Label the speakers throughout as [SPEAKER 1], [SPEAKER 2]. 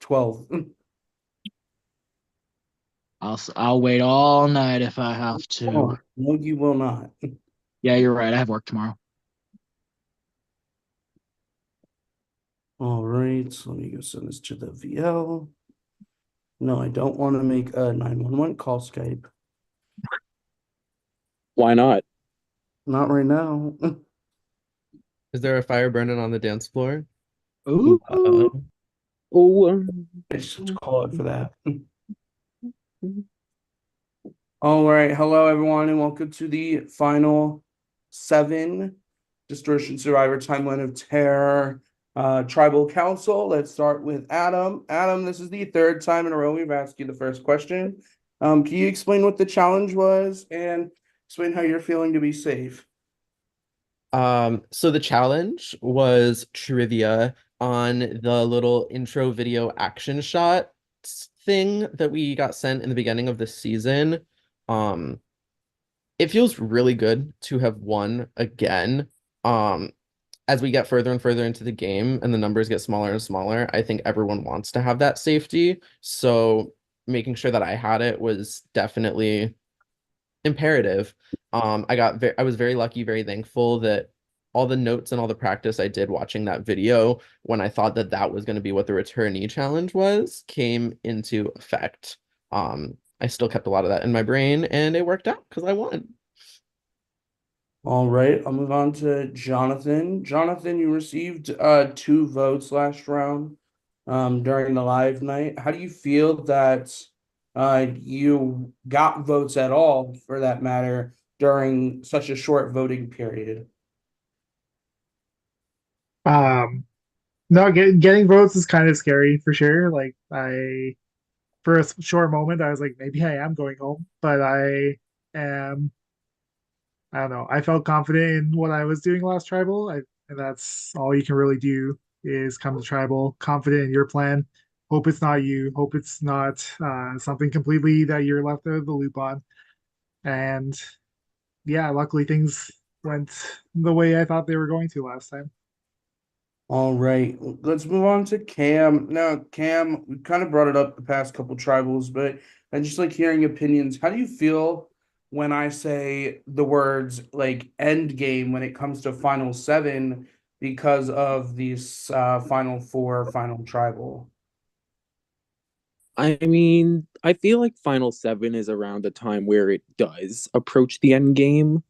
[SPEAKER 1] 12.
[SPEAKER 2] I'll wait all night if I have to.
[SPEAKER 1] Oh, no, you will not.
[SPEAKER 2] Yeah, you're right. I have work tomorrow.
[SPEAKER 1] All right, so let me go send this to the VL. No, I don't want to make a 911 call Skype.
[SPEAKER 3] Why not?
[SPEAKER 1] Not right now.
[SPEAKER 4] Is there a fire burning on the dance floor?
[SPEAKER 2] Ooh.
[SPEAKER 4] Uh-oh.
[SPEAKER 3] Oh,
[SPEAKER 1] I should call it for that. All right, hello everyone, and welcome to the final seven Distortion Survivor Timeline of Terror Tribal Council. Let's start with Adam. Adam, this is the third time in a row we've asked you the first question. Can you explain what the challenge was and explain how you're feeling to be safe?
[SPEAKER 4] So the challenge was trivia on the little intro video action shot thing that we got sent in the beginning of the season. Um, it feels really good to have won again. Um, as we get further and further into the game and the numbers get smaller and smaller, I think everyone wants to have that safety. So making sure that I had it was definitely imperative. I was very lucky, very thankful that all the notes and all the practice I did watching that video when I thought that that was going to be what the returnee challenge was came into effect. I still kept a lot of that in my brain and it worked out because I won.
[SPEAKER 1] All right, I'll move on to Jonathan. Jonathan, you received two votes last round during the live night. How do you feel that you got votes at all, for that matter, during such a short voting period?
[SPEAKER 5] Um, no, getting votes is kind of scary for sure. Like for a short moment, I was like, maybe I am going home, but am, I don't know. I felt confident in what I was doing last tribal, and that's all you can really do is come to tribal, confident in your plan. Hope it's not you. Hope it's not something completely that you're left out of the loop on. And yeah, luckily things went the way I thought they were going to last time.
[SPEAKER 1] All right, let's move on to Cam. Now, Cam, we kind of brought it up the past couple tribals, but I just like hearing opinions. How do you feel when I say the words like end game when it comes to final seven because of these final four, final tribal?
[SPEAKER 3] I mean, I feel like Final Seven is around the time where it does approach the end game,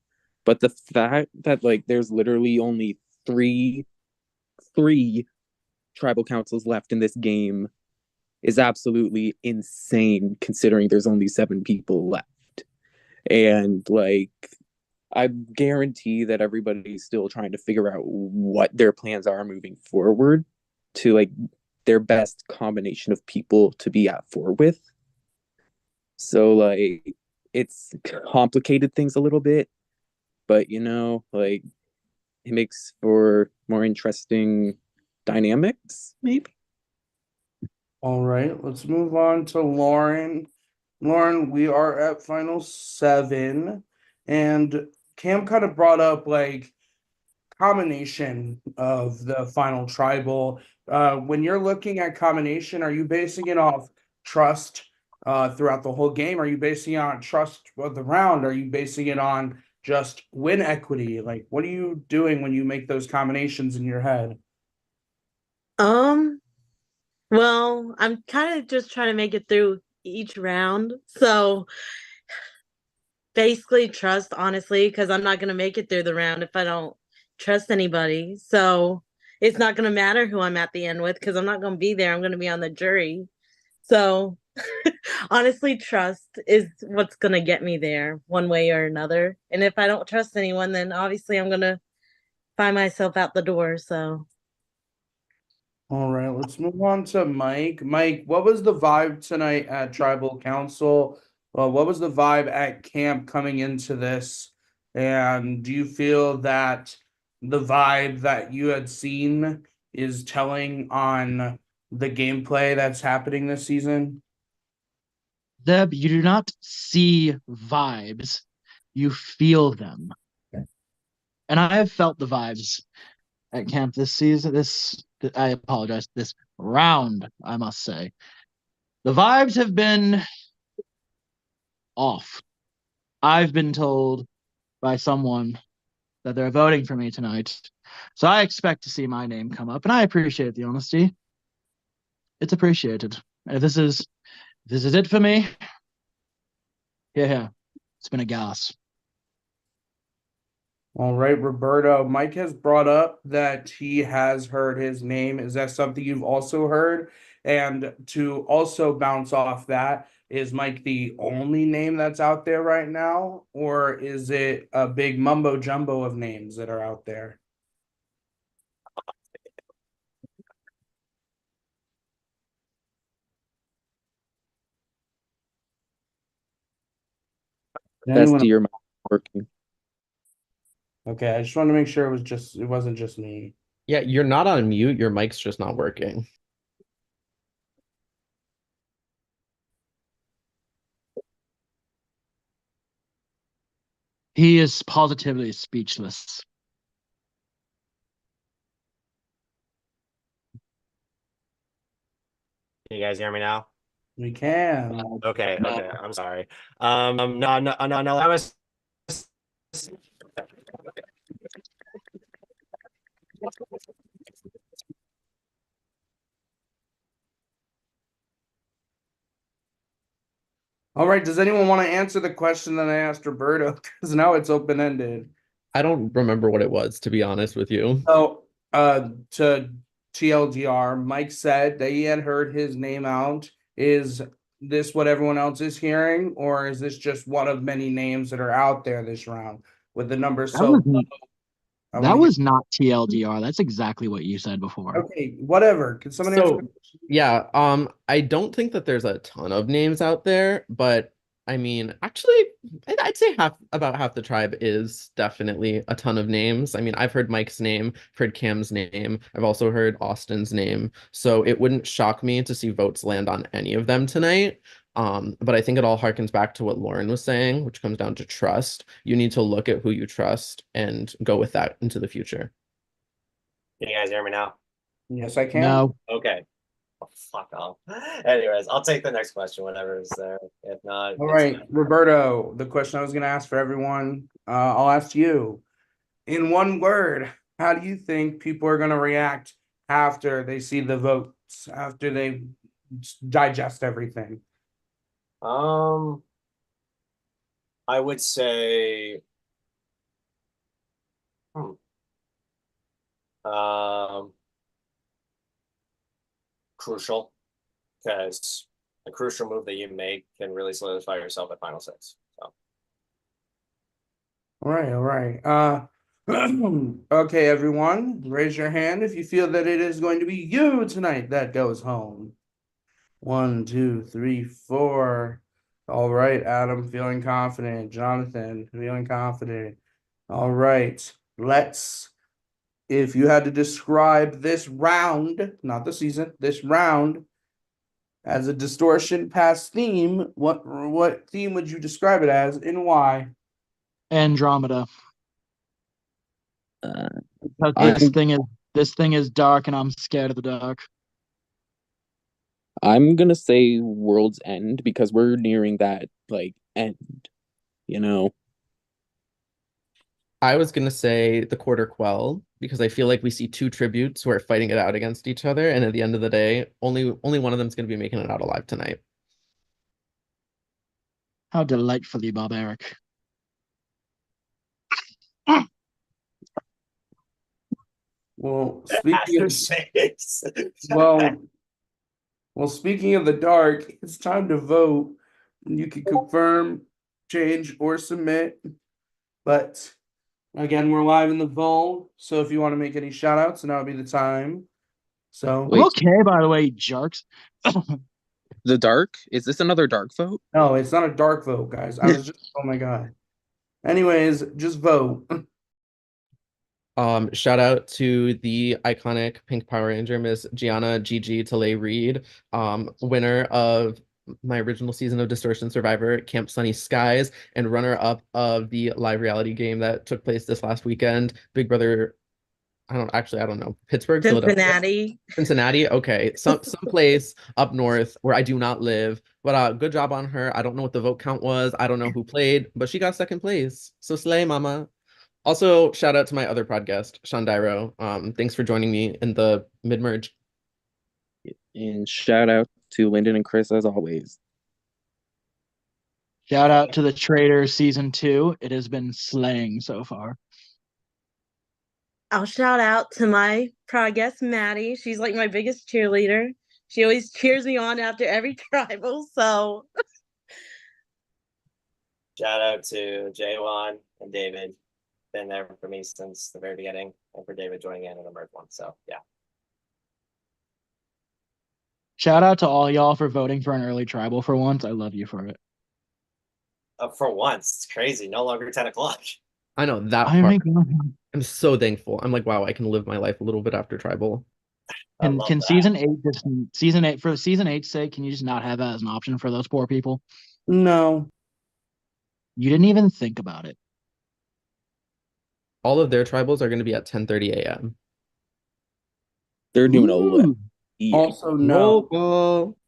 [SPEAKER 3] but the fact that like there's literally only three tribal councils left in this game is absolutely insane considering there's only seven people left. And like I guarantee that everybody's still trying to figure out what their plans are moving forward to like their best combination of people to be at four with. So like it's complicated things a little bit, but like it makes for more interesting dynamics, maybe.
[SPEAKER 1] All right, let's move on to Lauren. Lauren, we are at final seven, and Cam kind of brought up like combination of the final tribal. When you're looking at combination, are you basing it off trust throughout the whole game? Are you basing it on trust of the round? Are you basing it on just win equity? Like, what are you doing when you make those combinations in your head?
[SPEAKER 6] Um, well, I'm kind of just trying to make it through each round. So basically trust, honestly, because I'm not gonna make it through the round if I don't trust anybody. So it's not gonna matter who I'm at the end with because I'm not gonna be there. I'm gonna be on the jury. So honestly, trust is what's gonna get me there one way or another. And if I don't trust anyone, then obviously I'm gonna find myself out the door. So
[SPEAKER 1] All right, let's move on to Mike. Mike, what was the vibe tonight at Tribal Council? What was the vibe at camp coming into this? And do you feel that the vibe that you had seen is telling on the gameplay that's happening this season?
[SPEAKER 2] Deb, you do not see vibes, you feel them. And I have felt the vibes at camp this season. I apologize, this round, I must say. The vibes have been off. I've been told by someone that they're voting for me tonight. So I expect to see my name come up, and I appreciate the honesty. It's appreciated. And if this is it for me, yeah. It's been a gas.
[SPEAKER 1] All right, Roberto. Mike has brought up that he has heard his name. Is that something you've also heard? And to also bounce off that, is Mike the only name that's out there right now, or is it a big mumbo jumbo of names that are out there? Anyone?
[SPEAKER 3] Bestie, your mic working.
[SPEAKER 1] Okay, I just wanted to make sure it wasn't just me.
[SPEAKER 4] Yeah, you're not on mute. Your mic's just not working.
[SPEAKER 2] He is positively speechless.
[SPEAKER 7] Can you guys hear me now?
[SPEAKER 1] We can.
[SPEAKER 7] Okay, okay. I'm sorry. No. I was.
[SPEAKER 1] All right, does anyone want to answer the question that I asked Roberto? Because now it's open-ended.
[SPEAKER 4] I don't remember what it was, to be honest with you.
[SPEAKER 1] So, to TLDR, Mike said that he had heard his name out. Is this what everyone else is hearing, or is this just one of many names that are out there this round with the numbers
[SPEAKER 2] That
[SPEAKER 1] so
[SPEAKER 2] was
[SPEAKER 1] low? I
[SPEAKER 2] that
[SPEAKER 1] wanna
[SPEAKER 2] was not TLDR. That's exactly what you said before.
[SPEAKER 1] okay, whatever. Can somebody answer?
[SPEAKER 4] So, yeah, I don't think that there's a ton of names out there, but I mean, actually, I'd say about half the tribe is definitely a ton of names. I mean, I've heard Mike's name, I've heard Cam's name, I've also heard Austin's name, so it wouldn't shock me to see votes land on any of them tonight. But I think it all harkens back to what Lauren was saying, which comes down to trust. You need to look at who you trust and go with that into the future.
[SPEAKER 7] Can you guys hear me now?
[SPEAKER 1] Yes, I can.
[SPEAKER 2] No.
[SPEAKER 7] Okay. Oh, fuck off. Anyways, I'll take the next question, whatever is there. If not,
[SPEAKER 1] All
[SPEAKER 7] it's
[SPEAKER 1] right,
[SPEAKER 7] fine.
[SPEAKER 1] Roberto, the question I was going to ask for everyone, I'll ask you. In one word, how do you think people are going to react after they see the votes, after they digest everything?
[SPEAKER 7] I would say, crucial, because a crucial move that you make can really solidify yourself at final six. So.
[SPEAKER 1] All right, all right. Okay, everyone, raise your hand if you feel that it is going to be you tonight that goes home. 1, 2, 3, 4. All right, Adam, feeling confident. Jonathan, feeling confident. All right, if you had to describe this round, not the season, this round as a distortion past theme, what theme would you describe it as and why?
[SPEAKER 2] Andromeda.
[SPEAKER 3] Uh,
[SPEAKER 2] Because
[SPEAKER 3] I'm
[SPEAKER 2] this thing is dark and I'm scared of the dark.
[SPEAKER 3] I'm gonna say World's End because we're nearing that like end, you know.
[SPEAKER 4] I was gonna say the Quarter Quell because I feel like we see two tributes who are fighting it out against each other, and at the end of the day, only one of them's gonna be making it out alive tonight.
[SPEAKER 2] How delightfully barbaric.
[SPEAKER 1] Well,
[SPEAKER 7] Well,
[SPEAKER 1] well, speaking of the dark, it's time to vote. You can confirm, change, or submit. But again, we're live in the vault, so if you want to make any shout outs, now would be the time. So
[SPEAKER 3] Wait.
[SPEAKER 2] Okay, by the way, jerks.
[SPEAKER 3] The dark? Is this another dark vote?
[SPEAKER 1] no, it's not a dark vote, guys. I was just oh my god. Anyways, just vote.
[SPEAKER 4] Shout out to the iconic Pink Power Ranger, Miss Gianna Gigi Talay Reed, winner of my original season of Distortion Survivor, Camp Sunny Skies, and runner-up of the live reality game that took place this last weekend, Big Brother I don't know. Pittsburgh, Philadelphia,
[SPEAKER 6] Cincinnati.
[SPEAKER 4] Cincinnati. Okay, some place up north where I do not live. But good job on her. I don't know what the vote count was. I don't know who played, but she got second place. So slay, mama. Also, shout out to my other podcast, Shandiro. Thanks for joining me in the mid merge.
[SPEAKER 3] And shout out to Lyndon and Chris as always.
[SPEAKER 2] Shout out to the Trader season 2. It has been slaying so far.
[SPEAKER 6] I'll shout out to my progress, Maddie. She's like my biggest cheerleader. She always cheers me on after every tribal. So
[SPEAKER 7] Shout out to Jaywan and David. Been there for me since the very beginning, and for David joining in the merge one. So yeah.
[SPEAKER 2] Shout out to all y'all for voting for an early tribal for once. I love you for it.
[SPEAKER 7] For once, it's crazy. No longer 10 o'clock.
[SPEAKER 4] I know that
[SPEAKER 2] I
[SPEAKER 4] part.
[SPEAKER 2] mean,
[SPEAKER 4] I'm so thankful. I'm like, wow, I can live my life a little bit after tribal.
[SPEAKER 2] can season 8 just season 8 for season 8's sake, can you just not have that as an option for those poor people?
[SPEAKER 1] No.
[SPEAKER 2] You didn't even think about it.
[SPEAKER 4] All of their tribals are going to be at 10:30 a.m.
[SPEAKER 3] They're doing a
[SPEAKER 2] Ooh.
[SPEAKER 3] lot.
[SPEAKER 1] Also, no.
[SPEAKER 3] Local.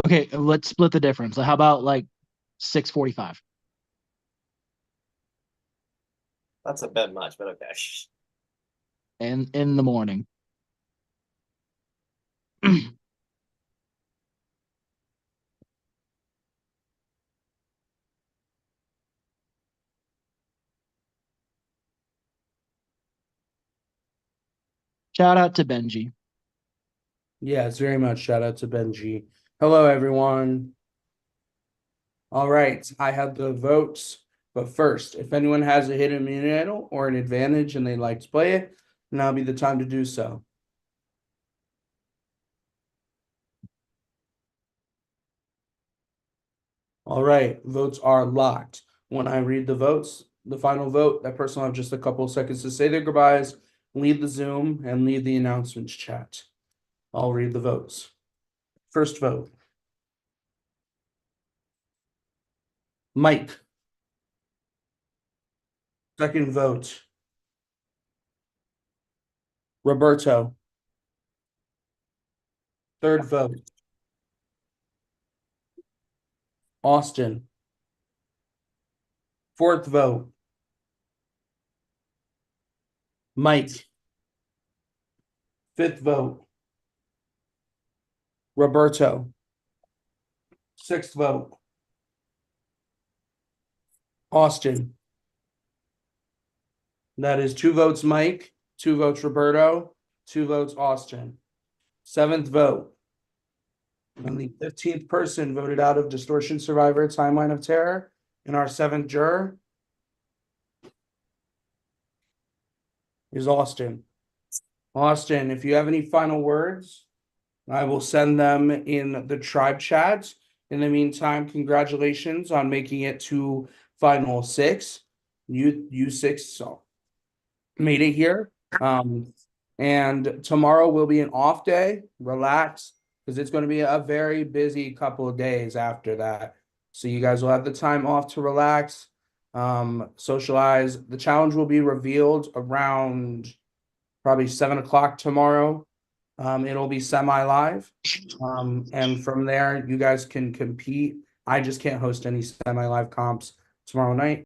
[SPEAKER 2] Okay, let's split the difference. How about like 6:45?
[SPEAKER 7] That's a bit much, but okay.
[SPEAKER 2] And in the morning. Shout out to Benji.
[SPEAKER 1] Yes, very much. Shout out to Benji. Hello, everyone. All right, I have the votes. But first, if anyone has a hidden immunity or an advantage and they'd like to play it, now'll be the time to do so. All right, votes are locked. When I read the votes, the final vote, that person will have just a couple of seconds to say their goodbyes, leave the Zoom, and leave the announcements chat. I'll read the votes. First vote. Mike. Second vote. Roberto. Third vote. Austin. Fourth vote. Mike. Fifth vote. Roberto. Sixth vote. Austin. That is 2 votes Mike, 2 votes Roberto, 2 votes Austin. Seventh vote. And the 15th person voted out of Distortion Survivor Timeline of Terror. And our 7th juror is Austin. Austin, if you have any final words, I will send them in the tribe chat. In the meantime, congratulations on making it to final 6. You 6 made it here. And tomorrow will be an off day. Relax, because it's going to be a very busy couple of days after that. So you guys will have the time off to relax, socialize. The challenge will be revealed around probably 7 o'clock tomorrow. It'll be semi-live. And from there, you guys can compete. I just can't host any semi-live comps tomorrow night.